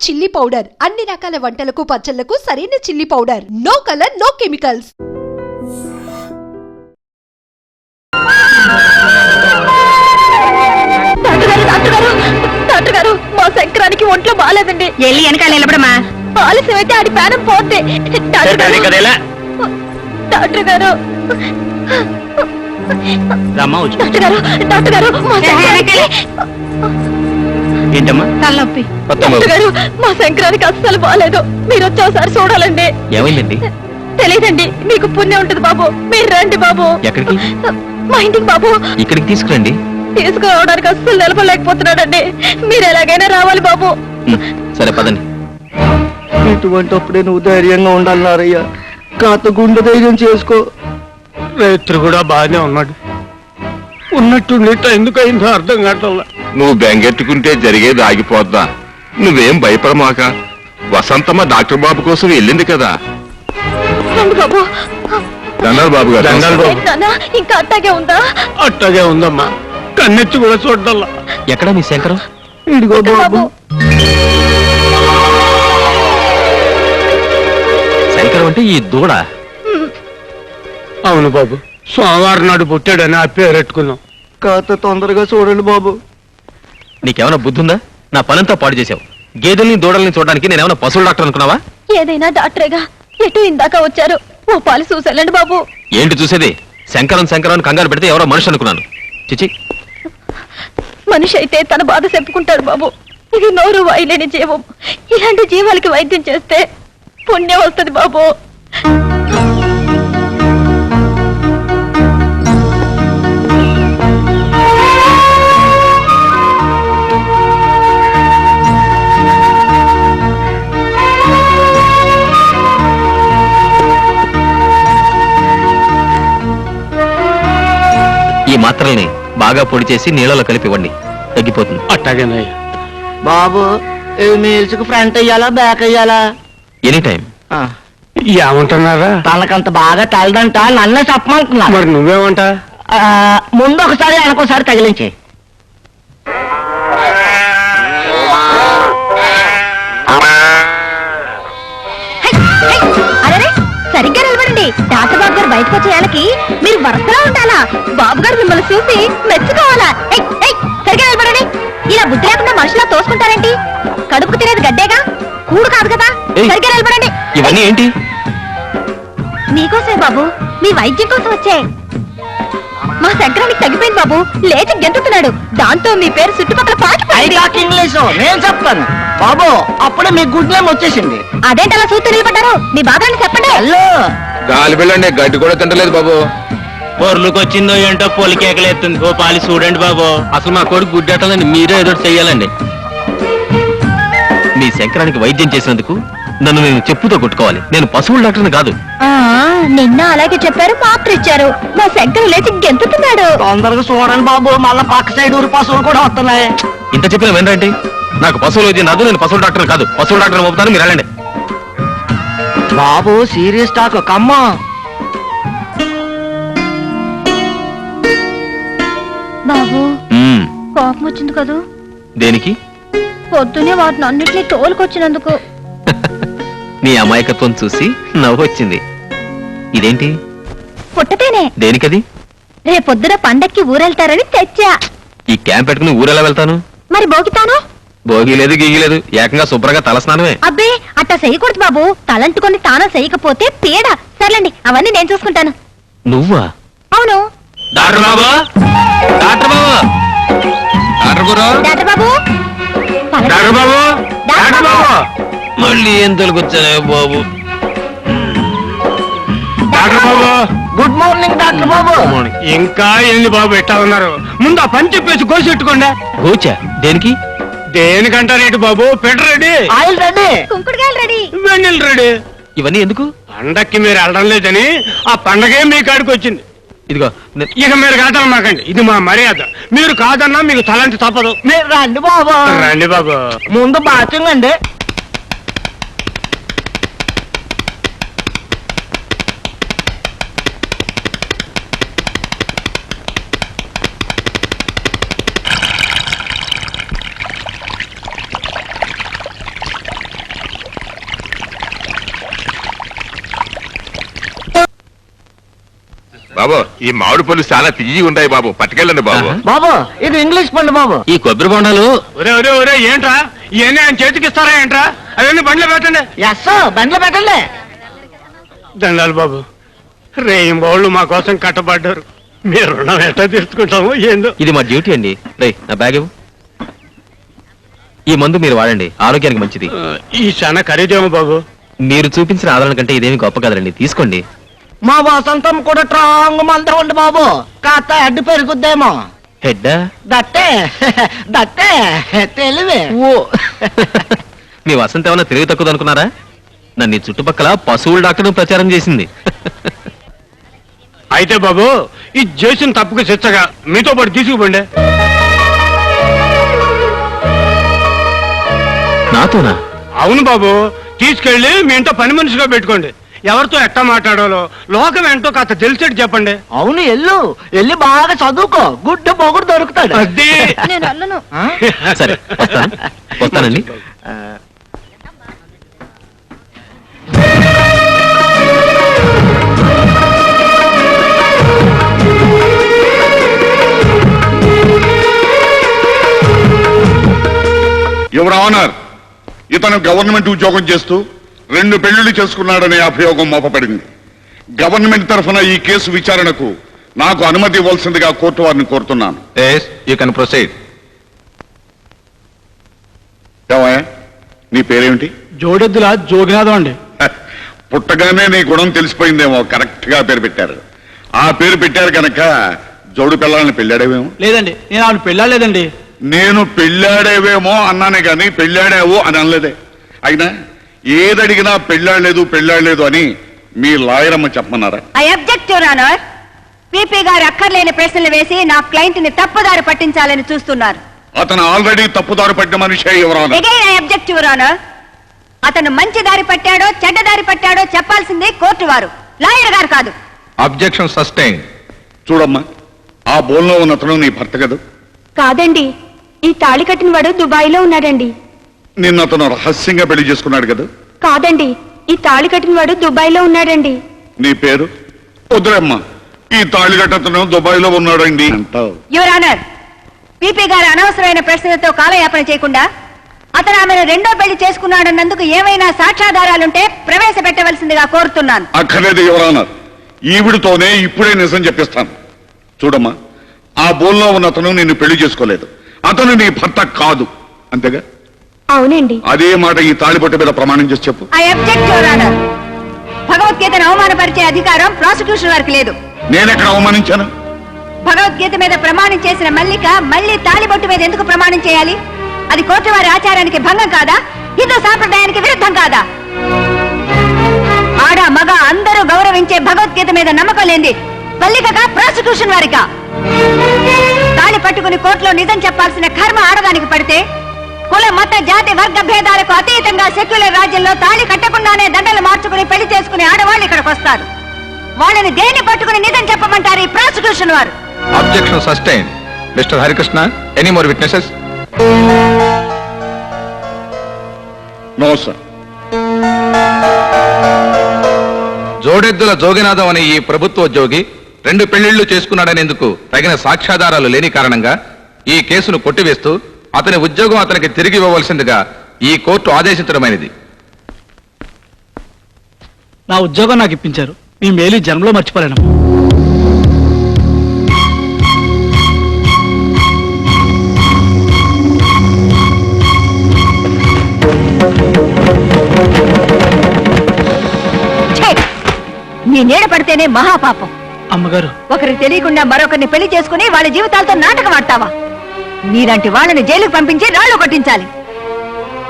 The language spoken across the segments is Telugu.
చిల్లీ పౌడర్ అన్ని రకాల వంటలకు పచ్చళ్లకు సరైన chilli powder. No colour no chemicals. Doctor గారు మా శంకరానికి ఒంట్లో బాగాలేదండి. వెళ్ళి వెనకాల నిలబడమా. ఆలస్యం అయితే ఆడి ప్రాణం పోతే. డాక్టర్ గారు డాక్టర్ గారు ఏంటమ్మా తలనొప్పి. డాక్టర్ గారు మా శంకరానికి అస్సలు బాగాలేదు. మీరు వచ్చేసారి చూడాలండి. ఏమైందండి? తెలియదండి. మీకు పుణ్యం ఉంటుంది బాబు. మీరు రండి బాబు. ఎక్కడికి? మా ఇంటికి బాబు. ఇక్కడికి తీసుకురండి. తీసుకురావడానికి అస్సలు నిలబడలేకపోతున్నాడండి. మీరు ఎలాగైనా రావాలి బాబు. సరే పదండి. ఇటువంటిప్పుడే నువ్వు ధైర్యంగా ఉండాలన్నారయ్యా. కాత గుండె ధైర్యం చేసుకో. రైతు కూడా బాగానే ఉన్నాడు. ఉన్నట్టుండి ఎందుకు అయిందో అర్థం కావట్లా. నువ్వు బెంగెట్టుకుంటే జరిగేది ఆగిపోద్దా? నువ్వేం భయపడమాక. వసంతమ్మ డాక్టర్ బాబు కోసం వెళ్ళింది కదా. బాబు దండాలు బాబు గారు. ఇంకా అట్టాగే ఉందా? అట్టాగే ఉందమ్మా. కన్నెత్తి కూడా చూడాల. ఎక్కడ మీ శంకరం? ఇదిగో బాబు. శంకరం అంటే ఈ దూడ? అవును బాబు. సోమవారం నాడు పుట్టాడని ఆ పేరెట్టుకున్నాం. కాత తొందరగా చూడండి బాబు. నీకేమైనా బుద్ధి ఉందా? నా పనంతా పాడు చేసావు. గేదెల్ని దూడల్ని చూడడానికి నేనేమైనా పశువుల డాక్టర్ అనుకున్నావా? ఏదైనా డాక్టరేగా. ఎటు ఇందాక వచ్చారు. ఓ పాలు చూసేళ్ళండి బాబు. ఏంటి చూసేది? శంకరం కంగారు పెడితే ఎవరో మనిషి అనుకున్నాను. చిచి. మనిషి అయితే తన బాధ చెప్పుకుంటాడు బాబు. ఇది నోరు వాయిలేని జీవం. ఇలాంటి జీవాలకి వైద్యం చేస్తే పుణ్యం వస్తుంది బాబు. ఈ మాత్రల్ని బాగా పొడి చేసి నీళ్ళలో కలిపి ఇవ్వండి. తగ్గిపోతుంది. అట్టాగేనయ్యా. బాబు మీల్స్కి ఫ్రంట్ అయ్యాలా బ్యాక్ అయ్యాలా? Any time. ఏమంటున్నారా? తనకంత బాగా తలదంట. నన్నే చెప్పమంటున్నా. మరి నువ్వేమంటా? ముందు ఒకసారి వెనకోసారి తగిలించే. అరే సరిగ్గా నిలబడండి. డాక్టర్ బాబు గారు బయటకు వచ్చేయాలకి మీరు వరుసలో ఉండాలా. బాబు గారు మిమ్మల్ని చూసి మెచ్చుకోవాలా. సరిగ్గా నిలబడండి. ఇలా బుద్ధి లేకుండా మనుషులా తోసుకుంటారేంటి? కడుపుకు తినేది గడ్డేగా, కూడు కాదు కదా. సరిగ్గా నిలబడండి. ఇవన్నీ ఏంటి? మీకోసమే బాబు. మీ వైద్యం కోసం వచ్చే. మా శంకరానికి తగ్గిపోయింది బాబు. లేచి గెంతుతున్నాడు. దాంతో మీ పేరు చుట్టుపక్కల పాకిపోయింది. ఇంగ్లీషు నేను చెప్తాను బాబు. అప్పుడే మీ గుడ్ నేమ్ వచ్చేసింది. అదేంటి అలా చూస్తూ నిలబడ్డారు? మీ బాధని చెప్పండి. హలో గాలి బిళ్ళండి. గడ్డి కూడా తింటలేదు బాబు. పొర్లుకు వచ్చిందో ఏంటో పొలికేకలేస్తుంది. ఓ పాలి చూడండి బాబు. అసలు మా కొడుకు గుడ్డెట్టాలని మీరే ఏదో చెయ్యాలండి. మీ శంకరానికి వైద్యం చేసినందుకు నన్ను నేను చెప్పుతో కొట్టుకోవాలి. నేను పశువుల డాక్టర్ని కాదు. నిన్న అలాగే చెప్పారు, మాత్రం ఇచ్చారు. మా శంకర్ లేచి గెంతుతున్నాడు. తొందరగా చూడండి బాబు. మళ్ళా పక్క సైడ్ ఊరి పశువులు కూడా వస్తున్నాయి. ఇంత చెప్పిన వినరండి. నాకు పశువుల వైద్యం రాదు. నేను పశువుల డాక్టర్ కాదు. పశువుల డాక్టర్ పంపుతాను, మీరు వెళ్ళండి. బాబు సీరియస్ టాక్ కమ్మ. బాబు కోపం వచ్చింది కదూ? దేనికి? పొద్దునే వాటిని అన్నిటినీ తోలుకొచ్చినందుకు. నీ అమాయకత్వం చూసి నవ్వు వచ్చింది. ఇదేంటి? పుట్టతేనే. దేనికది? రేపొద్దున పండక్కి ఊరెళ్తారని తెచ్చా. ఈ క్యాంప్ పెట్టుకుని ఊరెలా వెళ్తాను? మరి బోగితాను? భోగి లేదు గీగి లేదు. ఏకంగా శుభ్రంగా తలస్నానమే. అబ్బే అట్టా చెయ్యకూడదు బాబు. తలంటుకొని తానం చేయకపోతే పీడ. సర్లేండి, అవన్నీ నేను చూసుకుంటాను. నువ్వా? అవును. డాక్టర్ బాబు, డాక్టర్ బాబు, డాక్టర్ గురు, డాక్టర్ బాబు, డాక్టర్ బాబు, డాక్టర్ బాబు. మళ్ళీ ఏం తొలగొచ్చానే బాబు. డాక్టర్ బాబు. గుడ్ మార్నింగ్ డాక్టర్ బాబు. ఇంకా ఎన్ని బాబు ఎట్టా ఉన్నారు? ముందు ఆ పని చెప్పేసి కోసెట్టుకోండి. గోచా దేనికి? దేనికంటారేంటి బాబు? పెట్ రెడీ, ఆయిల్ రెడీ, కుంకుడుగాయలు రెడీ, వెన్నెల రెడీ. ఇవన్నీ ఎందుకు? పండక్కి మీరు వెళ్ళడం లేదని ఆ పండగే మీ కాడికి వచ్చింది. ఇదిగో ఇక మీరు కాదనమాకండి. ఇది మా మర్యాద. మీరు కాదన్నా మీకు తలంటి తప్పదు. మీరు రండి బాబు. రండి బాబు. ముందు బాత్రూమ్ అండి. బాబు ఈ మామిడి పళ్ళు చాలా తియ్యి ఉంటాయి బాబు పట్టుకెళ్ళండి బాబు బాబు ఇది ఇంగ్లీష్ పండు బాబు. ఈ కొబ్బరి బొండాలు ఒరే ఒరే ఒరే ఏంట్రా ఇవన్నీ ఆయన చేతికి ఇస్తారా ఏంట్రా అవన్నీ బండ్లో పెట్టండి. ఎస్ బండ్లో పెట్టండి. దండాలు బాబు రేయం బావుళ్ళు మా కోసం కట్టబడ్డారు. మీరు రుణం ఎట్లా తీర్చుకుంటాము ఏందో. ఇది మా డ్యూటీ అండి. రే నా బ్యాగ్ ఇవ్వు. ఈ మందు మీరు వాడండి, ఆరోగ్యానికి మంచిది. ఈ చాలా ఖరీదేమో బాబు. మీరు చూపించిన ఆదరణ కంటే ఇదేమి గొప్ప కదండి, తీసుకోండి. మా వసంతం కూడా ట్రాంగ్ మంద ఉండి బాబు, కాస్త అడ్డు పెరుగుద్దేమో. హెడ్డా దట్టే దట్టే తెలివే. మీ వసంత ఏమన్నా తెలివి తక్కువ అనుకున్నారా? నన్ను ఈ చుట్టుపక్కల పశువుల డాక్టర్ ప్రచారం చేసింది. అయితే బాబు ఈ చేసిన తప్పుకు శిక్షగా మీతో పాటు తీసుకుపోండి. నాతోనా? అవును బాబు, తీసుకెళ్లి మీ ఇంట్లో పని మనిషిగా పెట్టుకోండి. ఎవరితో ఎట్టా మాట్లాడాలో లోకం ఏంటో కాస్త తెలిసేట్టు చెప్పండి. అవును ఎల్లి బాగా చదువుకో, గుడ్డు పొగుడు దొరుకుతాడు. అది నేను అల్లను. సరే వస్తానండి. యువర్ ఆనర్, ఇతను గవర్నమెంట్ ఉద్యోగం చేస్తూ 2 పెళ్లిళ్లు చేసుకున్నాడనే అభియోగం మోపబడింది. గవర్నమెంట్ తరఫున ఈ కేసు విచారణకు నాకు అనుమతి ఇవ్వాల్సిందిగా కోర్టు వారిని కోరుతున్నాను. ఏమయ్య, నీ పేరేమిటి? జోడెద్దుల జోగినాథం అండి. పుట్టగానే నీ గుణం తెలిసిపోయిందేమో, కరెక్ట్ గా పేరు పెట్టారు. ఆ పేరు పెట్టారు కనుక జోడు పిల్లల్ని పెళ్ళాడేవేమో. లేదండి, నేను ఆవిడ పెళ్ళాలేదండి. నేను పెళ్ళాడేవేమో అన్నానే గాని పెళ్ళాడావు అని అనలేదే. అయినా ఏదడిగినా పెళ్ళాడలేదు అని మీ లాయరమ్మ చెప్పమన్నారా? I object your honour. PP garu అక్కర్లేని ప్రశ్నలు వేసి నా క్లయింట్ ని తప్పుదారి పట్టించాలని చూస్తున్నారు. అతను ఆల్రెడీ తప్పుదారి పట్టిన మనిషి ఎవరన్నా. Again I object your honour. అతను మంచి దారి పట్టాడో చెడ్డ దారి పట్టాడో చెప్పాల్సిందే కోర్టు వారు, లాయర్ గారు కాదు. Objection sustain. చూడమ్మా, ఆ బోన్లో ఉన్న అతను నీ భర్త కదా? కాదండి, ఈ తాళి కట్టిన వాడు దుబాయ్లో ఉన్నాడండి. నిన్న అతను రహస్యంగా పెళ్లి చేసుకున్నాడు కదా? కాదండి, ఈ తాళి కట్టిన వాడు దుబాయ్లో ఉన్నాడండి. నీ పేరు? వద్దులేమ్మా, ఈ తాళిగట్టతను దుబాయ్ లో ఉన్నాడండి అంటావు. యువర్ ఆనర్, పీపీ గారు అనవసరమైన ప్రశ్నలతో కాలయాపన చేయకుండా అతను ఆమెను 2వ పెళ్లి చేసుకున్నాడన్నందుకు ఏమైనా సాక్ష్యాధారాలుంటే ప్రవేశపెట్టవలసిందిగా కోరుతున్నాను. అక్కర్లేదు యువరానర్, ఈవిడితోనే ఇప్పుడే నిజం చెప్పిస్తాను. చూడమ్మా, ఆ బోన్లో ఉన్న అతను నిన్ను పెళ్లి చేసుకోలేదు. అతను నీ భర్త కాదు, అంతేగా? అవునండి. అదే మాట ఈ తాళిబొట్టు మీద ప్రమాణం చేసి చెప్పు. I object your honour. భగవద్గీతను అవమానపరిచే అధికారం ప్రాసిక్యూషన్ వారికి లేదు. నేనెక్కడ అవమానించాను? భగవద్గీత మీద ప్రమాణం చేసిన మల్లిక మళ్ళీ తాళిబొట్టు మీద ఎందుకు ప్రమాణం చేయాలి? అది కోర్టు వారి ఆచారానికి భంగం కాదా? హిందూ సాంప్రదాయానికి విరుద్ధం కాదా? ఆడ మగ అందరూ గౌరవించే భగవద్గీత మీద నమ్మకం లేని మల్లికగా ప్రాసిక్యూషన్ వారికా? తాళి పట్టుకుని కోర్టులో నిజం చెప్పాల్సిన కర్మ ఆడదానికి పడితే కుల మత జాతి వర్గ భేదాలకు అతీతంగా సెక్యులర్ రాజ్యంలో తాళి కట్టకుండానే దండలు మార్చుకుని పెళ్లి చేసుకునే ఆడవాళ్ళు ఇక్కడికి వస్తారు. వాళ్ళని దేన్ని పట్టుకుని నిజం చెప్పమంటారు ఈ ప్రాసిక్యూషన్ వారు? Objection sustain. Mister Harikrishna, any more witnesses? No sir. జోడెద్దుల జోగినాథం అనే ఈ ప్రభుత్వోద్యోగి 2 పెళ్లిళ్లు చేసుకున్నాడనేందుకు తగిన సాక్ష్యాధారాలు లేని కారణంగా ఈ కేసును కొట్టివేస్తూ అతని ఉద్యోగం అతనికి తిరిగి ఇవ్వవలసిందిగా ఈ కోర్టు ఆదేశించడమైనది. నా ఉద్యోగం నాకు ఇప్పించారు. మీ మేలు జన్మలో మర్చిపోలేను. నీ నీడ పడితేనే మహాపాపం. అమ్మగారు, ఒకరికి తెలియకుండా మరొకరిని పెళ్లి చేసుకుని వాళ్ళ జీవితాలతో నాటకం ఆడతావా? నీలాంటి వాళ్ళని జైలుకు పంపించి రాళ్లు కొట్టించాలి.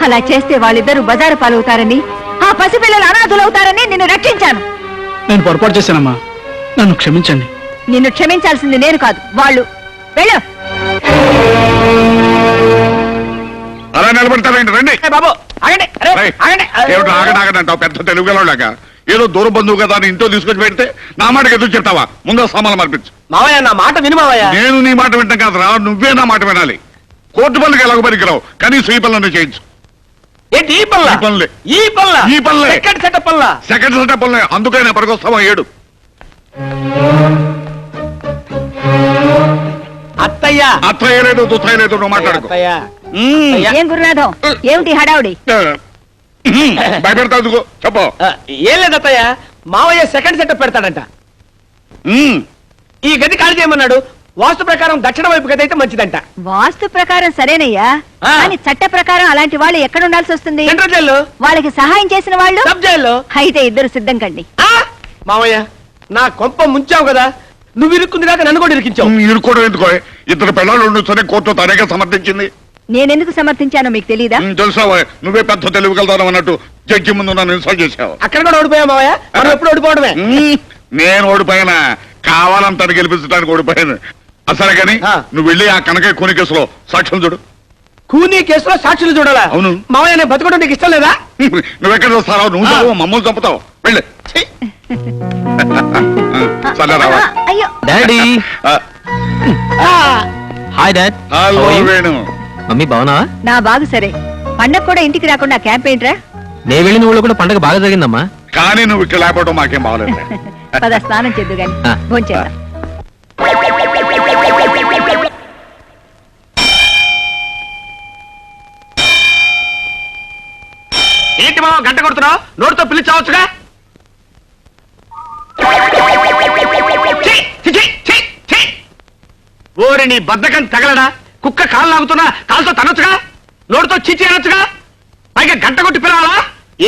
అలా చేస్తే వాళ్ళిద్దరూ బజారు పాలవుతారని, ఆ పసిపిల్లలు అనాథులవుతారని నిన్ను రక్షించాను. నేను పొరపాటు చేశానమ్మా, నన్ను క్షమించండి. నిన్ను క్షమించాల్సింది నేను కాదు, వాళ్ళు. వెళ్ళు. అలా నిలబడతారండి, రండి బాబు ఆగండి. ఏమిటి ఆగడాగడంటావు? పెద్ద తెలుగులోలాగా ఏదో దూర బంధువు కదా అని ఇంట్లో తీసుకొచ్చి పెడితే నా మాటకి ఎదురు చెప్తావా? ముందు సామాన్లు మార్పించు. మావయ్య, నా మాట విను మావయ్య. నేను నీ మాట వింటాం కాదురా, నువ్వే నా మాట వినాలి. కోర్టు పనులకు ఎలాగో పనికిరావు, కనీసం ఈ పనులను చేయించు. ఏంటి ఈ పనులా? ఈ పనులే. ఈ పనులా? ఈ పనులే. సెకండ్ సెటప్ పనులా? సెకండ్ సెటప్ పనులే. అందుకైనా పనికొస్తావా? 7 అత్తయ్య అత్తయ్య లేదు దుత్తయ్య లేదు నువ్వు మాట్లాడుకో అత్తయ్య ఏం గురునాథం ఏమిటి హడావుడి? భయపెడతావు చెప్పు. ఏం లేదు అత్తయ్య, మావయ్య సెకండ్ సెటప్ పెడతాడంట. ఈ గది ఖాళీ చేయమన్నాడు. వాస్తు ప్రకారం దక్షిణ వైపు గది అయితే మంచిదంట. వాస్తు ప్రకారం సరేనయ్యా, ఆ. కానీ చట్ట ప్రకారం అలాంటి వాళ్ళు ఎక్కడ ఉండాల్సి వస్తుంది? సెంట్రల్ జైల్లో, వాళ్ళకి సహాయం చేసిన వాళ్ళు సబ్ జైల్లో. అయితే ఇద్దరు సిద్ధం కండి. మావయ్య నా కొంప ముంచావు కదా, నువ్వు ఇరుక్కుంది కాక నన్ను కూడా ఇరికించావు. ఇరుకోవడం ఎందుకో, ఇద్దరు పిల్లలు ఉండొచ్చని కోర్టు తనేగా సమర్థించింది. నేనెందుకు సమర్థించానో మీకు తెలీదా? తెలుసావా, నువ్వే పెద్ద తెలివిగలుగుతావు అన్నట్టు జడ్జి ముందు నన్ను ఇన్సల్ట్ చేశావు. అక్కడ కూడా ఓడిపోయావు మావయ్య, మనం ఎప్పుడు ఓడిపోవడమే. నేను ఓడిపోయానా? కావాలంతా గెలిపించడానికి ఓడిపోయాను. అసలు కానీ ఆ. నువ్వు వెళ్ళి ఆ కనకయ్య కూని కేసులో సాక్ష్యం చూడు. కూనీ కేసులో సాక్షులు చూడాలా? అవును. మావయ్య నేను బతకడం నీకు ఇష్టం లేదా? నువ్వెక్కడ చూస్తావు? నువ్వు ఆ. చావు, మమ్మల్ని చంపుతావు. వెళ్ళి ఛీ! సరే రావా. అయ్యో, daddy. Hi dad. Hello Venu. Mummy బాగున్నావా? నా బాగు సరే. పండగ కూడా ఇంటికి రాకుండా క్యాంప్ ఏంట్రా? నేను వెళ్ళిన ఊళ్ళో కూడా పండగ బాగా జరిగిందమ్మా. కానీ నువ్వు ఇక్కడ లేకపోవడం మాకేం బాగలేదు. పద స్నానం చేద్దు గాని ఆ. భోంచేద్దాం. ఏంటి మావ గంట కొడుతున్నావు? నోటితో పిలిచావచ్చుగా. ఛీ! ఛీ! ఛీ! ఛీ! ఛీ! ఓరి నీ బద్దకం తగలడా? కుక్క కాలు లాగుతున్నా కాలుతో తనొచ్చుగా, నోటితో చిచి అనొచ్చుగా, పైగా గంట కొట్టి పిలవాలా?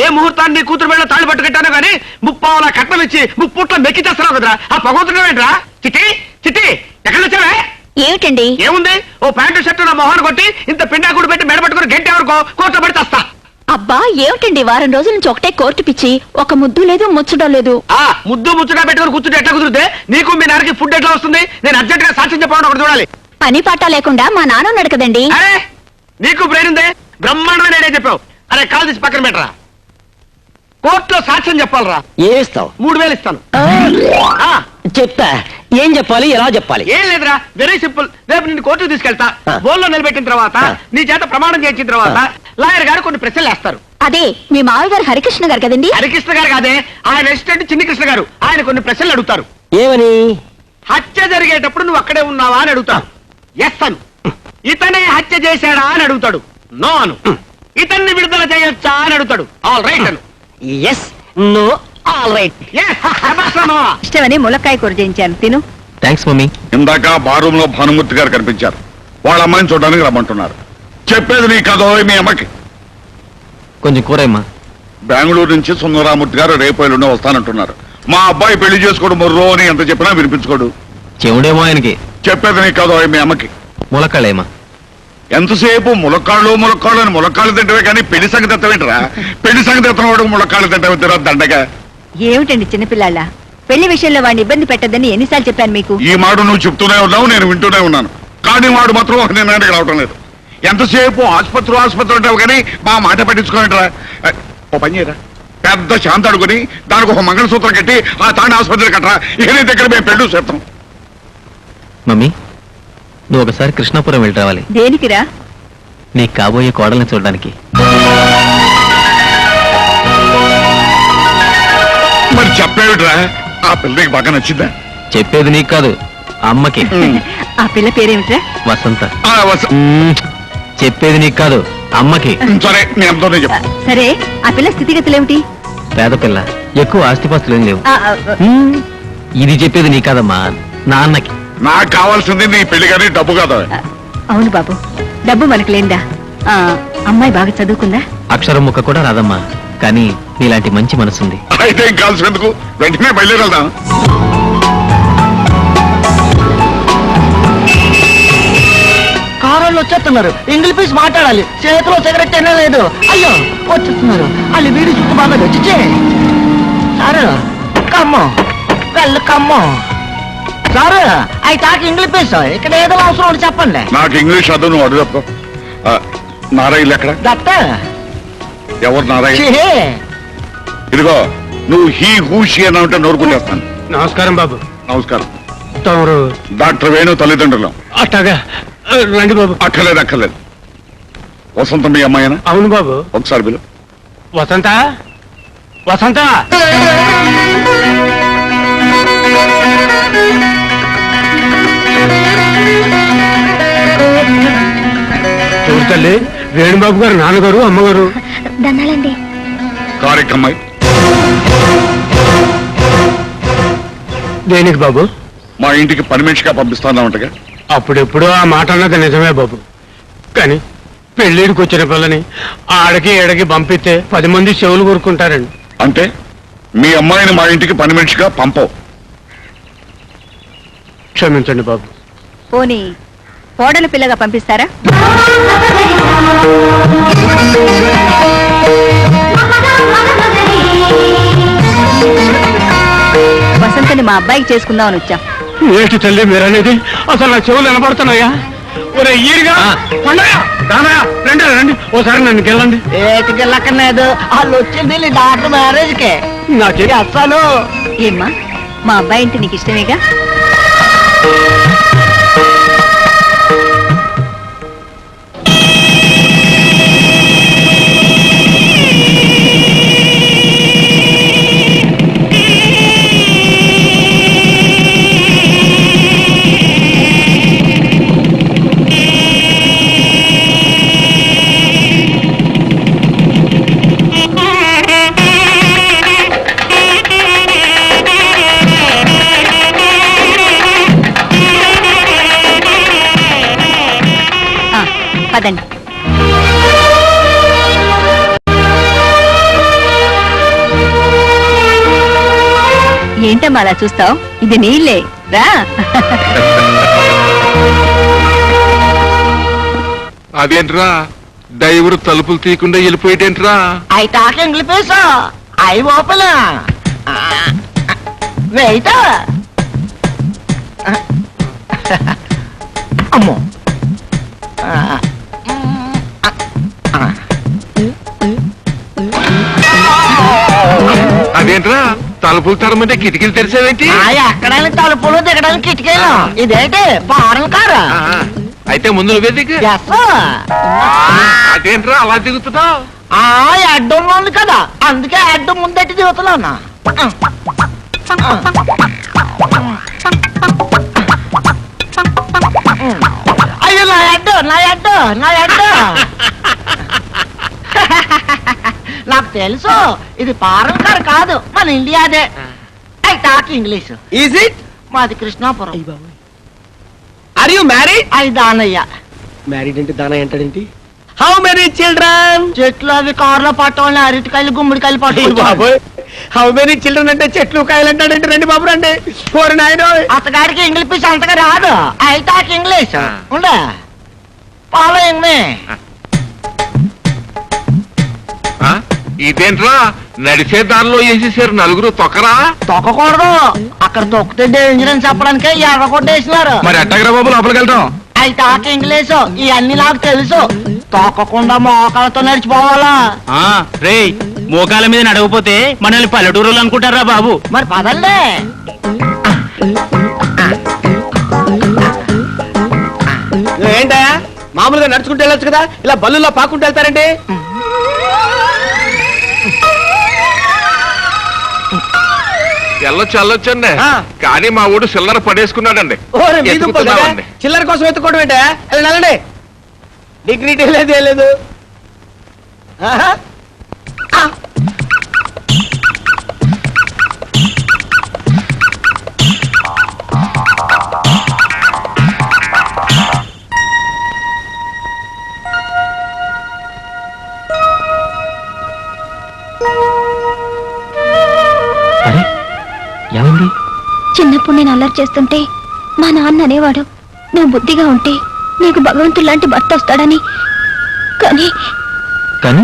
ఏ ముహూర్తాన్ని నీ కూతురు మీద తాళి పట్టుకెట్టాను కానీ ముప్పావులా కట్నం ఇచ్చి ముప్పుట్ల మెక్కి చేస్తున్నావు కదరా. ఆ పగవుతున్నావేంట్రా? చిట్టి చిట్టి ఎక్కడ వచ్చావే? ఏమిటండి? ఏముంది, ఓ ప్యాంటు షర్టు నా మొహాన్ని కొట్టి ఇంత పిండాకుడు పెట్టి మెడ పట్టుకుని గంట ఎవరికో కోర్టు పడి తెస్తా. అబ్బా ఏమిటండి, వారం రోజుల నుంచి ఒకటే కోర్టు పిచ్చి, ఒక ముద్దు లేదు ముచ్చడం లేదు. ఆ ముద్దు ముచ్చగా పెట్టుకుని కూర్చుంటే ఎట్లా కుదిరితే నీకు మీ నాన్నకి ఫుడ్ ఎట్లా వస్తుంది? నేను అర్జెంట్ గా సాక్ష్యం చెప్పాలని ఒకటి చూడాలి. పని పాట లేకుండా మా నాన్న ఉన్నాడు కదండి. అరే నీకు బ్రెయిన్ ఉందే, బ్రహ్మాండమైన ఐడియా చెప్పావు. అరే కాల్ తీసి పక్కన పెట్టరా. కోర్టులో సాక్ష్యం చెప్పాలరా. ఏమిస్తావు? 3000 ఇస్తాను. ఆ, చెప్తా. ఏం చెప్పాలి, ఎలా చెప్పాలి? ఏం లేదురా, వెరీ సింపుల్. రేపు నిన్ను కోర్టుకు తీసుకెళ్తా. ఆ. బోల్లో నిలబెట్టిన తర్వాత ఆ. నీ చేత ప్రమాణం చేయించిన తర్వాత లాయర్ గారు కొన్ని ప్రశ్నలు వేస్తారు. అదే మీ మామయ్య గారు హరికృష్ణ గారు కదండి. హరికృష్ణ గారు కాదే, ఆయన అసిస్టెంట్ చిన్ని కృష్ణ గారు. ఆయన కొన్ని ప్రశ్నలు అడుగుతారు. ఏమని? హత్య జరిగేటప్పుడు నువ్వు అక్కడే ఉన్నావా అని అడుగుతాడు. ఎస్ అను. ఇతనే హత్య చేశాడా అని అడుగుతాడు. నో అను. ఇతన్ని విడుదల చేయొచ్చా అని అడుగుతాడు. ఆల్ రైట్ అను. Yes, no, all right. Yes, శభాష్. ఇష్టమని ములక్కాయ కూర చేయించాను, తిను. Thanks mummy. ఇందాక బారూమ్ లో భానుమూర్తి గారు కనిపించారు. వాళ్ళ అమ్మాయిని చూడడానికి రమ్మంటున్నారు. చెప్పేది నీ కథ మీ అమ్మకి. కొంచెం కూరమ్మా. బెంగళూరు నుంచి సుందరామూర్తి గారు రేపు ఎల్లుండి వస్తానంటున్నారు. మా అబ్బాయి పెళ్లి చేసుకోడు మొర్రో అని ఎంత చెప్పినా వినిపించుకోడు. చెవుడేమో ఆయనకి. చెప్పేది నీ కథ మీ అమ్మకి. ములక్కాళ్ళేమా. ఎంతసేపు ములక్కాళ్ళు అని ములక్కాళ్ళు తింటవే కానీ పెళ్లి సంగతి ఎత్తవేంటరా? పెళ్లి సంగతి ఎత్తనవాడు ములక్కాళ్ళు తింటవే తిరా దండగా. ఏమిటండి చిన్నపిల్లాళ్ళ, పెళ్లి విషయంలో వాడిని ఇబ్బంది పెట్టద్దని ఎన్నిసార్లు చెప్పాను మీకు? ఈ మాట నువ్వు చెప్తూనే ఉన్నావు, నేను వింటూనే ఉన్నాను. కానీ వాడు మాత్రం ఒక నిర్ణయానికి రావటం లేదు. ఎంతసేపు ఆసుపత్రి అంటావు కానీ మా మాట పట్టించుకోండిరా. ఓ పని చేయరా, పెద్ద శాంత అడుగుని దానికి ఒక మంగళసూత్రం కట్టి ఆ తాండ ఆసుపత్రి కట్టరా. ఇక నీ దగ్గర మేము పెళ్ళు చేస్తాం. మమ్మీ నువ్వు ఒకసారి కృష్ణాపురం వెళ్ళి రావాలి. దేనికిరా? నీకు కాబోయే కోడల్ని చూడడానికి. మరి చెప్పేవిట్రా, ఆ పిల్లకి బాగా నచ్చిందా? చెప్పేది నీకు కాదు, అమ్మకి. ఆ పిల్ల పేరేమిట్రా? వసంత. ఆ, చెప్పేది నీకు కాదు, అమ్మకి. సరే నీ ఎంతోనే చెప్పు. సరే, ఆ పిల్ల స్థితిగతులేమిటి? పేద పిల్ల, ఎక్కువ ఆస్తిపాస్తులు ఏం లేవు. ఆ, ఇది చెప్పేది నీ కాదమ్మా, నాన్నకి. నాకు కావాల్సింది నీ పెళ్లి కానీ డబ్బు కాదు. అవును బాబు, డబ్బు మనకు లేందా? అమ్మాయి బాగా చదువుకుందా? అక్షరం ముక్క కూడా రాదమ్మా, కానీ నీలాంటి మంచి మనసుంది. అయితే ఏం కావాల్సినందుకు వెంటనే బయలుదేరెళ్దాం. కారంలో వచ్చేస్తున్నారు. ఇంగ్లీష్ మాట్లాడాలి. చేతిలో సిగరెట్ అయినా లేదు. అయ్యో వచ్చేస్తున్నారు. వాళ్ళు వీడి చుట్టూ బాగా వచ్చే సారు కమ్మో వెళ్ళు కమ్మో సారు అవి తాకి ఇంగ్లీష్ ఇక్కడ ఏదో అవసరం ఉంటే చెప్పండి. నాకు ఇంగ్లీష్ అదు, నువ్వు అడుగు చెప్పుకో. నారాయణ ఎక్కడ? దత్త ఎవరు నారాయణ? ఛీ, ఇదిగో నువ్వు హీ హూషి అని అంటే నోరుకుంటేస్తాను. నమస్కారం బాబు. నమస్కారం. తమరు డాక్టర్ వేణు తల్లిదండ్రులు. అట్టగా రండి బాబు. అక్కర్లేదు. వసంత మీ అమ్మాయినా? అవును బాబు. ఒకసారి బిలు. వసంత వసంత తల్లి వేణుబాబు గారు నాన్నగారు అమ్మగారు దండాలండి. కారెక్కమ్మాయి దేనికి బాబు? మా ఇంటికి పని మనిషిగా పంపిస్తానంటగా. అప్పుడెప్పుడో ఆ మాట అన్నది నిజమే బాబు, కానీ పెళ్ళిడికి వచ్చిన పిల్లని ఆడకి ఏడకి పంపిస్తే 10 మంది చెవులు కోరుకుంటారండి. అంటే మీ అమ్మాయిని మా ఇంటికి పని మనిషిగా పంపవు. క్షమించండి బాబు. పోనీ కోడలు పిల్లగా పంపిస్తారా? వసంతని మా అబ్బాయికి చేసుకుందామని వచ్చాం. ఏంటి తల్లి మీరనేది? అసలు నా చెవులు వినపడుతున్నాయా? ఒరే ఈరిగా పండగ దానయ్య రండి రండి ఓసారి నన్ను గెల్లండి. ఏటికి లక్కలేదు, వాళ్ళు వచ్చింది డాక్టర్ మ్యారేజ్ కే. నాకే అసలు ఏమ్మా, మా అబ్బాయి అంటే నీకు ఇష్టమేగా? పదండి. ఏంటమ్మా అలా చూస్తావు? ఇది నీళ్ళే, రా. అదేంట్రా డ్రైవర్ తలుపులు తీయకుండా వెళ్ళిపోయేటేంట్రా? అయి టాక్ ఇంగ్లీష్ అయి ఓపెన్ వెయిట్. అమ్మో అదేంట్రా తలుపులు తరమంటే కిటికీలు తెరిచేవేంటి? ఎక్కడానికి తలుపులు దిగడానికి కిటికీలు. ఇదేంటి ఫారెన్ కారు? అయితే ముందు నువ్వే దిగు. అదేంట్రా అలా దిగుతున్నావు? అడ్డం ఉంది కదా, అందుకే అడ్డం ముందట్టి దిగుతున్నాను. అయ్యో నా అడ్డు నా అడ్డు నా అడ్డు. నాకు తెలుసు ఇది ఫారెన్ కారు కాదు, మన ఇండియాదే. I talk English. Is it? మాది కృష్ణాపురం. Are you married? అది దానయ్య. మ్యారీడ్ అంటే దాన ఏంటండి? How many children? చెట్లు అవి కారులో పట్టవాళ్ళని అరటికాయలు గుమ్మడికాయలు పట్టుకుంటారు. హౌ మెనీ చిల్డ్రన్ అంటే చెట్లు కాయలు అంటాడంటే రండి బాబు రండి. అతగాడికి ఇంగ్లీష్ అంతగా రాదు. I talk English. ఉండే ఫాలోయింగ్ మీ. ఇదేంట్రా నడిచే దారిలో వేసేసారు నలుగురు తొక్కరా? తొక్కకూడదు, అక్కడ తొక్కితే డేంజర్ అని చెప్పడానికే ఎర్ర కొట్టేసినారు. మరి ఎట్టగరా బాబు లోపలికి వెళ్తాం? ఐ టాక్ ఇంగ్లీష్, ఇవన్నీ నాకు తెలుసు. తొక్కకుండా మోకాలతో నడిచిపోవాలా? రే మోకాల మీద నడవపోతే మనల్ని పల్లెటూరులు అనుకుంటారా బాబు? మరి పదండి. ఏంటా మామూలుగా నడుచుకుంటూ వెళ్ళొచ్చు కదా, ఇలా బల్లుల్లో పాకుంటూ వెళ్తారండి? వెళ్ళొచ్చండి, కానీ మా ఊడు చిల్లర పడేసుకున్నాడండి. ఎత్తుకుతున్నామండి. చిల్లర కోసం ఎత్తుకోవడం ఏంటా? వెళ్ళండి. డిగ్నిటీ లేదు ఏం లేదు. ఏమైంది? చిన్నప్పుడు నేను అల్లరి చేస్తుంటే మా నాన్న అనేవాడు, నువ్వు బుద్ధిగా ఉంటే నీకు భగవంతుడు లాంటి భర్త వస్తాడని. కానీ కానీ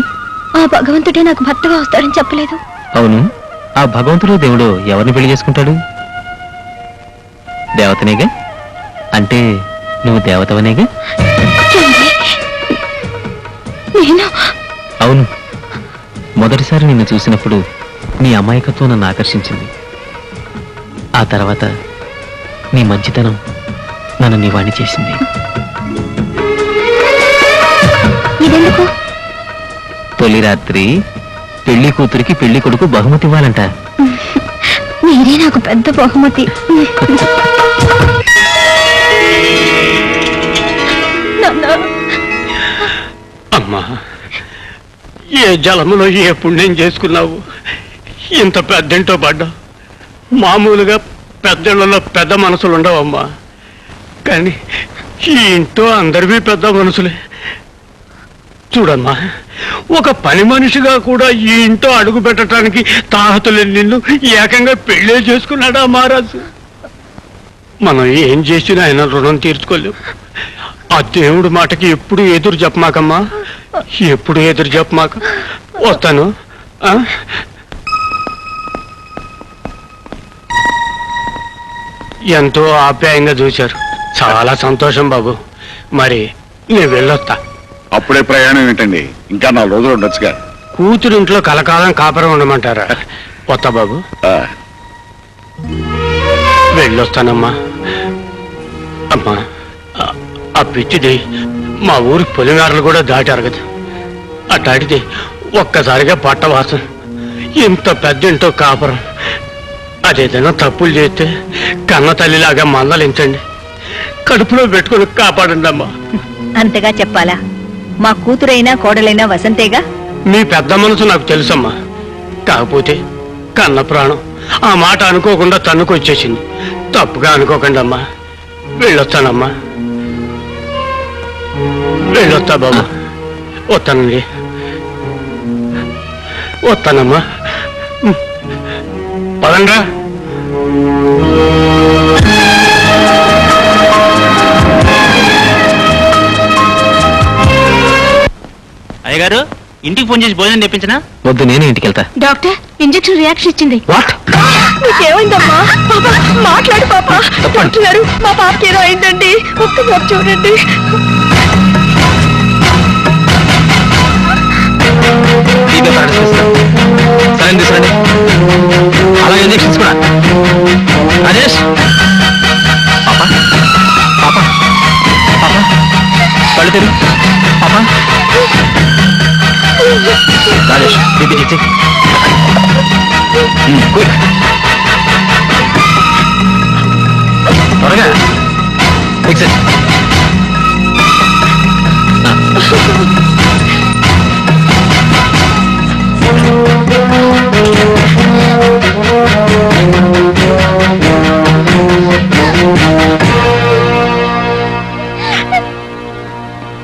ఆ భగవంతుడే నాకు భర్తగా వస్తాడని చెప్పలేదు. అవును, ఆ భగవంతుడు దేవుడు ఎవరిని పెళ్లి చేసుకుంటాడు? దేవతనేగా? అంటే నువ్వు దేవతవనేగా? నేను అవును, మొదటిసారి నిన్ను చూసినప్పుడు నీ అమాయకత్వం నన్ను ఆకర్షించింది. ఆ తర్వాత నీ మంచితనం నన్ను నీ వాణ్ణి చేసింది. ఇదెందుకు? తొలి రాత్రి పెళ్లి కూతురికి పెళ్లి కొడుకు బహుమతి ఇవ్వాలంట. మీరే నాకు పెద్ద బహుమతి. అమ్మా, ఏ జలములో ఏ పుణ్యం చేసుకున్నావు, ఇంత పెద్దంటో పడ్డావు. మామూలుగా పెద్దళ్ళలో పెద్ద మనసులు ఉండవమ్మా, కానీ ఈ ఇంట్లో అందరివి పెద్ద మనసులే. చూడమ్మా, ఒక పని మనిషిగా కూడా ఈ ఇంట్లో అడుగు పెట్టడానికి తాహతులేని నిన్ను ఏకంగా పెళ్ళే చేసుకున్నాడా మహారాజు. మనం ఏం చేసినా ఆయన రుణం తీర్చుకోలేవు. ఆ దేవుడి మాటకి ఎప్పుడు ఎదురు చెప్పమాకమ్మా, ఎప్పుడు ఎదురు చెప్పమాక. వస్తాను. ఎంతో ఆప్యాయంగా చూశారు, చాలా సంతోషం బాబు. మరి నేను వెళ్ళొస్తా. అప్పుడే ప్రయాణం ఏంటండి, ఇంకా 4 రోజులు ఉండొచ్చుగా. కూతురు ఇంట్లో కలకాలం కాపురం ఉండమంటారా? వస్తా బాబు, వెళ్ళొస్తానమ్మా. అమ్మా, ఆ పిచ్చిది మా ఊరి పొలిమేరలు కూడా దాటి అరగదు. అట్లాంటిది ఒక్కసారిగా పట్టవాసం, ఇంత పెద్దంటో కాపురం. అదేదైనా తప్పులు చేస్తే కన్న తల్లిలాగా మందలించండి, కడుపులో పెట్టుకుని కాపాడండి అమ్మా. అంతగా చెప్పాలా? మా కూతురైనా కోడలైనా వసంతేగా. మీ పెద్ద మనసు నాకు తెలుసమ్మా, కాకపోతే కన్న ప్రాణం ఆ మాట అనుకోకుండా తన్నుకొచ్చేసింది. తప్పుగా అనుకోకండి అమ్మా. వెళ్ళొస్తానమ్మా, వెళ్ళొస్తా బాబు. వస్తానండి, వస్తానమ్మా. పదండ్రా. అయ్యగారు, ఇంటికి ఫోన్ చేసి భోజనం తెప్పించినా? వద్దు, నేనే ఇంటికి వెళ్తా. డాక్టర్, ఇంజెక్షన్ రియాక్షన్ ఇచ్చింది. వాట్? నీకేమైందమ్మా? పాప మాట్లాడు పాప. డాక్టర్ గారు, మా పాపకి ఏదో అయిందండి, ఒక్కసారి చూడండి. సరే తీసుకురండి. అలా ఇంజెక్షన్స్ కూడా. రాజేష్, పాప పాప పాప కళ్ళు తెరు. పాప రాజేష్, బీపీ చెక్ చెయ్యి. క్విక్, త్వరగా ఫిక్స్ ఇట్.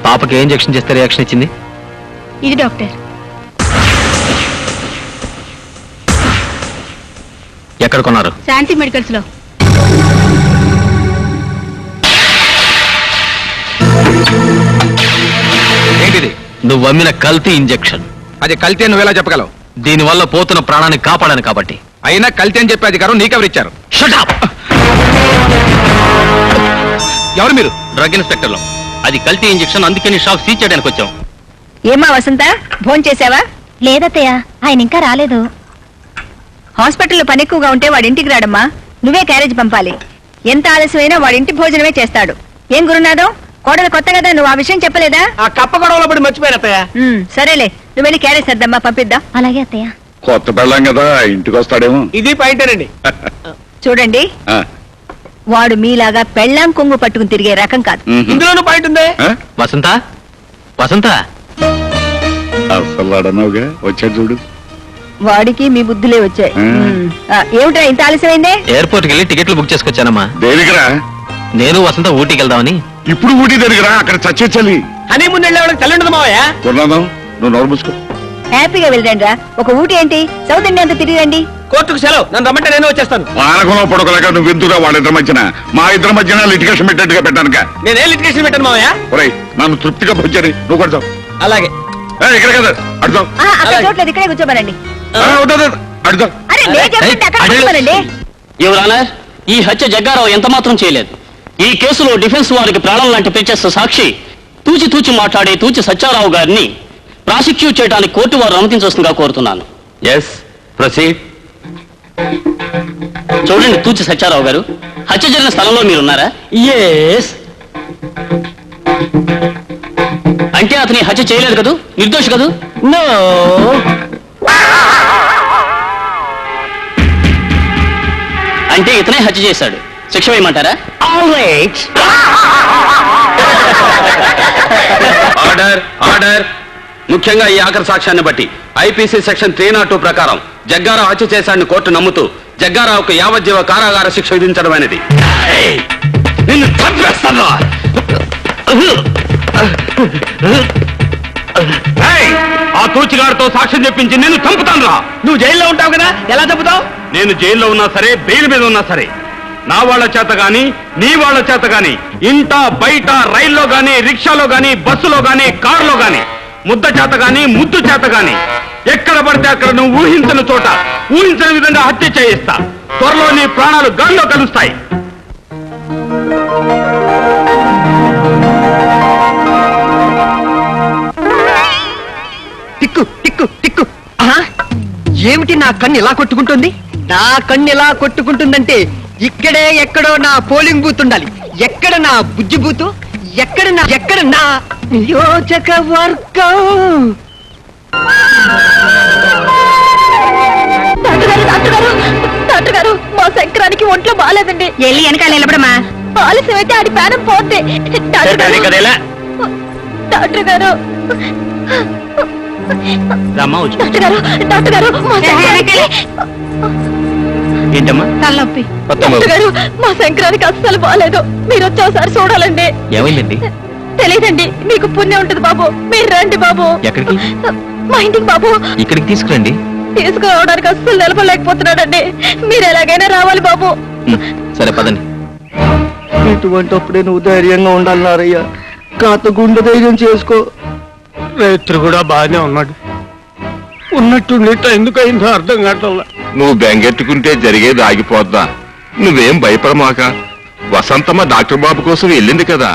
పాపకి ఏ ఇంజెక్షన్ చేస్తే రియాక్షన్ ఇచ్చింది? ఇది డాక్టర్. ఎక్కడ కొన్నారు? శాంతి మెడికల్స్ లో. ఏంటిది? నువ్వు అమ్మిన కల్తీ ఇంజెక్షన్. అది కల్తీ అని నువ్వెలా చెప్పగలవు? దీనివల్ల పోతున్న ప్రాణాన్ని కాపాడాను కాబట్టి. అయినా కల్తీ అని చెప్పే అధికారం నీకెవరిచ్చారు? Shut up! ఎవరు మీరు? డ్రగ్ ఇన్స్పెక్టర్లో. అది కల్తీ ఇంజెక్షన్, అందుకని షాప్ సీజ్ చేయడానికి వచ్చాం. ఏమా వసంత, భోజనం చేసావా? లేదత్తయ్య, ఆయన ఇంకా రాలేదు. హాస్పిటల్లో పని ఎక్కువగా ఉంటే వాడింటికి రాడమ్మా, నువ్వే క్యారేజ్ పంపాలి. ఎంత ఆలస్యమైనా వాడింటి భోజనమే చేస్తాడు. ఏం గురునాథం, కోడలు కొత్త కదా, నువ్వు ఆ విషయం చెప్పలేదా? ఆ కప్ప గొడవలో పడి మర్చిపోయాను అత్తయ్య. సరేలే, నువ్వు వెళ్ళి క్యారేజ్ సర్దమ్మా, పంపిద్దాం. అలాగే అత్తయ్య. కొత్త పెళ్ళాం కదా, ఇంటికి వస్తాడేమో. ఇది పాయింటేనండి. చూడండి, ఆ, వాడు మీలాగా పెళ్ళాం కొంగు పట్టుకుని తిరిగే రకం కాదు. ఇందులోనూ పాయింట్ ఉంది. ఆ? వసంత, వసంత, అసలు అడనవుగా, వచ్చాడు చూడు. వాడికి మీ బుద్ధులే వచ్చాయి. ఏమిట్రా ఇంత ఆలస్యమైందే? ఎయిర్పోర్ట్కి వెళ్ళి టికెట్లు బుక్ చేసుకొచ్చానమ్మా. దేనికిరా? నేను వసంత ఊటీకి వెళ్దామని. ఇప్పుడు ఊటీ దేనికిరా? అక్కడ చచ్చే చలి. హనీమూన్ వెళ్ళేవాడికి తల్లి ఉండదు మావయ్య. కొన్నాను, నువ్వు నోరు మూసుకో. హ్యాపీగా వెళ్ళండి రా. ఒక ఊటీ ఏంటి, సౌత్ ఇండియా అంతా తిరిగి రండి. కోర్టుకు సెలవు, నన్ను రమ్మంటే నేను వచ్చేస్తాను. పానకంలో పొడకలేక నువ్వు ఎందుకురా వాళ్ళిద్దరి మధ్యన? మా ఇద్దరి మధ్యన లిటిగేషన్ పెట్టేట్టుగా పెట్టానుక. నేనేం లిటిగేషన్ పెట్టాను మావయ్య. ఒరేయ్, నన్ను తృప్తిగా పొచ్చని నువ్వు కొడతావు. అలాగే. ఇక్కడ కదా అడుగుతావు. అక్కడ చోట్లేదు, ఇక్కడే కూర్చోమనండి. అడుగుతావు. అరే నేను చెప్తుంటే అక్కడ కూర్చోమనండి. యువర్ ఆనర్, ఈ హత్య జగ్గారావు ఎంత మాత్రం చేయలేదు. ఈ కేసులో డిఫెన్స్ వారికి ప్రాణం లాంటి ప్రత్యక్ష సాక్షి తూచి తూచి మాట్లాడే తూచి సత్యారావు గారిని ప్రాసిక్యూట్ చేయడానికి కోర్టు వారు అనుమతించవలసిందిగా కోరుతున్నాను. Yes, proceed. చూడండి తూచి సత్యారావు గారు, హత్య జరిగిన స్థలంలో మీరున్నారా? ఎస్. అంటే అతని హత్య చేయలేదు కదూ, నిర్దోషి కదూ? నో. అంటే ఇతనే హత్య చేశాడు, శిక్ష వేయమంటారా? Order, order. ముఖ్యంగా ఈ ఆఖరి సాక్ష్యాన్ని బట్టి ఐపీసీ సెక్షన్ 302 ప్రకారం జగ్గారావు హత్య చేశాడని కోర్టు నమ్ముతూ జగ్గారావుకు యావజ్జీవ కారాగార శిక్ష విధించడమైనది. నిన్ను చంపేస్తాను. ఆ తూచిగాడితో సాక్ష్యం చెప్పించి నిన్ను చంపుతాను రా. నువ్వు జైల్లో ఉంటావు కదా, ఎలా చంపుతావు? నేను జైల్లో ఉన్నా సరే, బెయిల్ మీద ఉన్నా సరే, నా వాళ్ళ చేత గాని నీ వాళ్ళ చేత గాని ఇంట బయట రైల్లో గాని రిక్షాలో గాని బస్సులో గాని కారులో గాని ముద్ద చేత గాని ముద్దు చేత గాని ఎక్కడ పడితే అక్కడ నువ్వు ఊహించని చోట ఊహించని విధంగా హత్య చేయిస్తా. త్వరలో నీ ప్రాణాలు గాల్లో కలుస్తాయి. టిక్కు టిక్కు టిక్కు. ఆహా, ఏమిటి నా కన్ను ఇలా కొట్టుకుంటుంది? నా కన్ను ఇలా కొట్టుకుంటుందంటే ఇక్కడే ఎక్కడో నా పోలింగ్ బూత్ ఉండాలి. ఎక్కడ నా బుజ్జి బూతు? ఎక్కడ నా నియోజకవర్గం? డాక్టర్ గారు మా శంకరానికి ఒంట్లో బాగాలేదండి. వెళ్ళి వెనకాల నిలబడమా. ఆలస్యం అయితే ఆడి ప్రాణం పోతే. డాక్టర్ గారు డాక్టర్ గారు మా శంకరానికి ఏంటమ్మా తలనొప్పి. డాక్టర్ గారు మా శంకరానికి అస్సలు బాగాలేదు. మీరు వచ్చి ఒకసారి చూడాలండి. ఏమైందండి? తెలియదండి, మీకు పుణ్యం ఉంటుంది బాబు. మీరు రండి బాబు. ఎక్కడికి? మా ఇంటికి బాబు. ఇక్కడికి తీసుకురండి. తీసుకురావడానికి అస్సలు నిలబడలేకపోతున్నాడండి. మీరు ఎలాగైనా రావాలి బాబు. సరే పదండి. ఇటువంటి అప్పుడే నువ్వు ధైర్యంగా ఉండాలన్నారయ్యా. కాత గుండె ధైర్యం చేసుకో. రైతు కూడా బాగానే ఉన్నాడు. ఉన్నట్టుండి ఎందుకయిందో అర్థం కావట్లా. నువ్వు బెంగెట్టుకుంటే జరిగేది ఆగిపోద్దా? నువ్వేం భయపడమాక. వసంతమ్మ డాక్టర్ బాబు కోసం వెళ్ళింది కదా.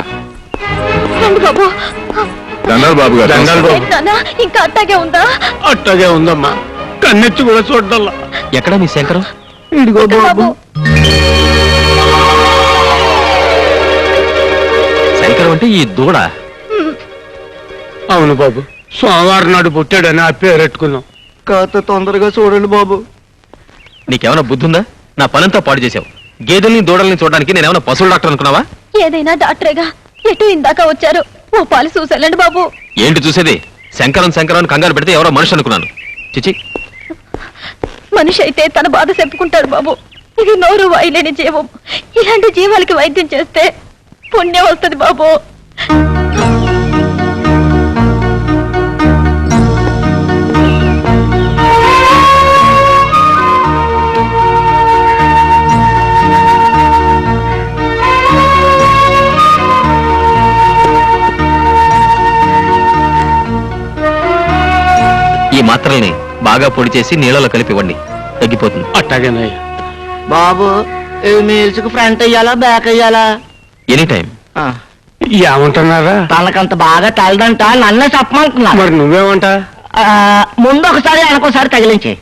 రండి బాబు. దండాలు బాబు గారు. దండాలు బాబు. నాన్న, ఇంకా అట్టాగే ఉందా? అట్టాగే ఉందమ్మా. కన్నెత్తి కూడా చూడాల. ఎక్కడ మీ శంకరం? ఇదిగో బాబు. శంకరం అంటే ఈ దూడ. అవును బాబు, సోమవారం నాడు పుట్టాడని ఆ పేరెట్టుకున్నాం. కాత తొందరగా చూడండి బాబు. నీకేమైనా బుద్ధి ఉందా? నా పనంతా పాడు చేసావు. గేదెల్ని దూడల్ని చూడడానికి నేనేమైనా పశువుల డాక్టర్ అనుకున్నావా? ఏదైనా డాక్టరేగా. ఎటు ఇందాక వచ్చారు, ఓ పాలు చూసెళ్ళండి బాబు. ఏంటి చూసేది? శంకరం శంకరం అని కంగారు పెడితే ఎవరో మనిషి అనుకున్నాను. చిచి, మనిషి అయితే తన బాధ చెప్పుకుంటాడు బాబు. ఇది నోరు వాయిలేని జీవం. ఇలాంటి జీవాలకి వైద్యం చేస్తే పుణ్యం వస్తుంది బాబు. ఈ మాత్రల్ని బాగా పొడి చేసి నీళ్ళలో కలిపి ఇవ్వండి, తగ్గిపోతుంది. అట్టాగేనయ్యా. బాబు, మీల్స్కి ఫ్రంట్ అయ్యాలా బ్యాక్ అయ్యాలా? Any time. ఏమంటున్నారా? తనకంత బాగా తలదంట, నన్నే చెప్పమంటున్నా. మరి నువ్వేమంటా? ముందు ఒకసారి అనకోసారి తగిలించి.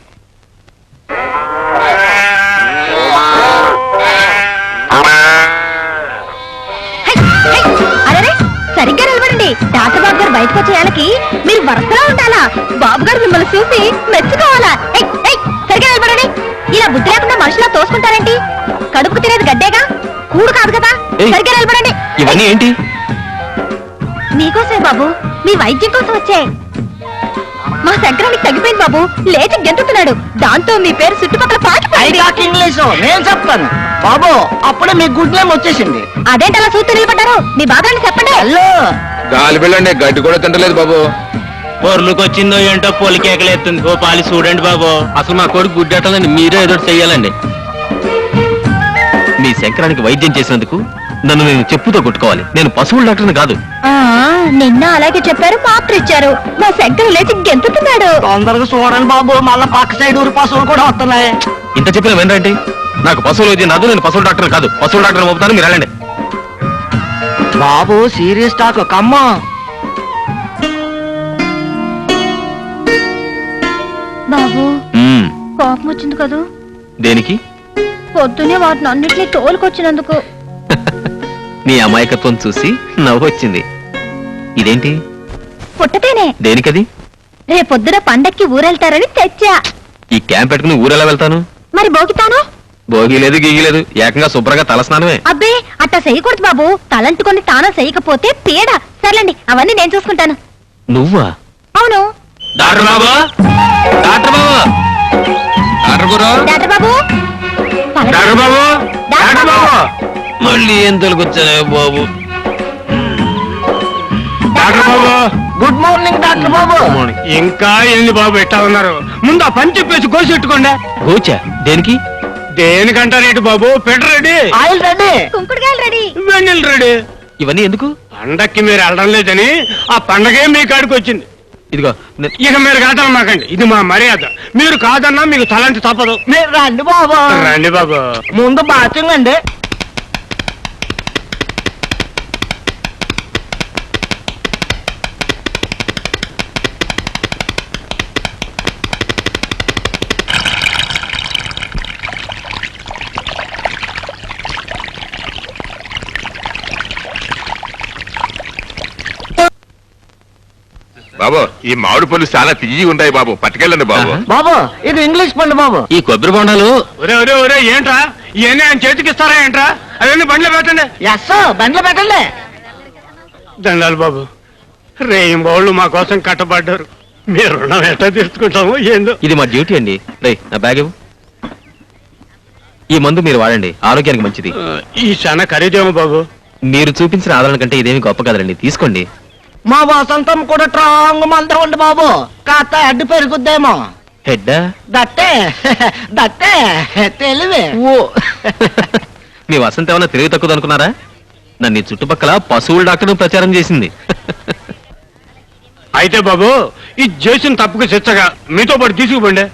అరే సరిగ్గా నిలబడండి. డాక్టర్ బాబు గారు బయటకు వచ్చేయాలకి మీరు వరుసలో ఉండాలా. బాబు గారు మిమ్మల్ని చూసి మెచ్చుకోవాలా. సరిగ్గా నిలబడండి. ఇలా బుద్ధి లేకుండా మనుషులా తోసుకుంటారేంటి? కడుపు తినేది గడ్డేగా, కూడు కాదు కదా. సరిగ్గా నిలబడండి. ఇవన్నీ ఏంటి? మీకోసమే బాబు, మీ వైద్యం కోసం వచ్చే. మా శంకరానికి తగ్గిపోయింది బాబు. లేచి గెంతుతున్నాడు. దాంతో మీ పేరు చుట్టుపక్కల పాకిపోయింది. ఇంగ్లీష్ నేను చెప్తాను బాబు. అప్పుడే మీ గుడ్ నేమ్ వచ్చేసింది. అదేంటి అలా చూస్తూ నిలబడ్డారు? మీ బాధని చెప్పండి. హలో, గాలి బిళ్ళండి, గడ్డి కూడా తింటలేదు బాబు. పొర్లుకి వచ్చిందో ఏంటో పొలికేకలేస్తుంది. ఓ పాలి చూడండి బాబు. అసలు మా కొడుకు గుడ్డేటండి, మీరే ఏదో చెయ్యాలండి. మీ శంకరానికి వైద్యం చేసినందుకు నన్ను నేను చెప్పుతో కొట్టుకోవాలి. నేను పశువుల డాక్టర్ని కాదు. నిన్న అలాగే చెప్పారు, మాత్ర ఇచ్చారు. మా శంకరు లేచి గెంతుతున్నాడు. తొందరగా చూడండి బాబు, మళ్ళా పక్క సైడ్ ఊరు పశువులు కూడా వస్తున్నాయి. ఇంత చెప్పిన వినరండి. నాకు పశువుల వైద్యం రాదు, నేను పశువుల డాక్టర్ కాదు. పశువుల డాక్టర్ పంపుతాను, మీరు వెళ్ళండి. బాబు సీరియస్ టాక్ కమ్మా. బాబు కోపం వచ్చింది కదూ? దేనికి? పొద్దునే వాటిని అన్నిటినీ తోలుకొచ్చినందుకు. నీ అమాయకత్వం చూసి నవ్వు వచ్చింది. ఇదేంటి? పుట్టతేనే. దేనికది? రేపొద్దున పండక్కి ఊరెళ్తారని తెచ్చా. ఈ క్యాంప్ పెట్టుకుని ఊరెలా వెళ్తాను? మరి బోగితాను? భోగి లేదు గీగి లేదు, ఏకంగా శుభ్రంగా తలస్నానమే. అబ్బే అట్టా చేయకూడదు బాబు. తలంటుకొని తానం చేయకపోతే పీడ. సర్లేండి, అవన్నీ నేను చూసుకుంటాను. నువ్వా? అవును. డాక్టర్ బాబు, డాక్టర్ బాబు, డాక్టర్ గురు, డాక్టర్ బాబు, డాక్టర్ బాబు, డాక్టర్ బాబు. మళ్ళీ ఏం తొలగొచ్చానే బాబు. డాక్టర్ బాబు గుడ్ మార్నింగ్ డాక్టర్ బాబు. ఇంకా ఏంది బాబు ఎట్టా ఉన్నారు? ముందు ఆ పని చెప్పేసి కోసెట్టుకోండి. కూర్చా దేనికి? దేనికంటారు ఏంటి బాబు? పెట్ర రెడీ, ఆయిల్ రెడీ. కుంకుడుకాయలు రెడీ. వెన్నెల రెడీ. ఇవన్నీ ఎందుకు? పండక్కి మీరు వెళ్ళడం లేదని ఆ పండగే మీ కాడికి వచ్చింది. ఇదిగో ఇక మీరు కాదని మాకండి, ఇది మా మర్యాద. మీరు కాదన్నా మీకు తలంటి తప్పదు. మీరు రండి బాబు. రండి బాబు. ముందు బాత్రూమ్ అండి. బాబు ఈ మామిడి పళ్ళు చాలా తియ్యి ఉంటాయి బాబు, పట్టుకెళ్ళండి బాబు. బాబు ఇది ఇంగ్లీష్ పండు బాబు. ఈ కొబ్బరి బొండాలు ఒరే ఒరే ఒరే ఏంట్రా ఇవన్నీ ఆయన చేతికి ఇస్తారా ఏంట్రా? అవన్నీ బండ్లో పెట్టండి. ఎస్ బండ్లో పెట్టండి. దండాలు బాబు, రేయింబోళ్ళు మా కోసం కట్టబడ్డారు. మీరు రుణం ఎట్లా తీసుకుంటాము ఏందో. ఇది మా డ్యూటీ అండి. రే నా బ్యాగ్ ఇవ్వు. ఈ మందు మీరు వాడండి, ఆరోగ్యానికి మంచిది. ఈ చాలా ఖరీదేమో బాబు. మీరు చూపించిన ఆదరణ కంటే ఇదేమి గొప్ప కదండి, తీసుకోండి. మా వసంతం కూడా స్ట్రాంగ్ మందం ఉంది బాబు. కాస్త అడ్డు పెరుగుద్దేమో. హెడ్ దట్టే దట్టే తెలివి. ఓ మీ వసంత ఏమన్నా తెలివి తక్కువ అనుకున్నారా? నన్ను ఈ చుట్టుపక్కల పశువుల డాక్టర్ ప్రచారం చేసింది. అయితే బాబు ఈ చేసిన తప్పుకు శిక్షగా మీతో పాటు తీసుకుపోండి.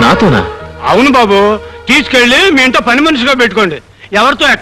నాతోనా? అవును బాబు, తీసుకెళ్లి మీ ఇంట్లో పని మనిషిగా పెట్టుకోండి. ఎవరితో ఎట్ట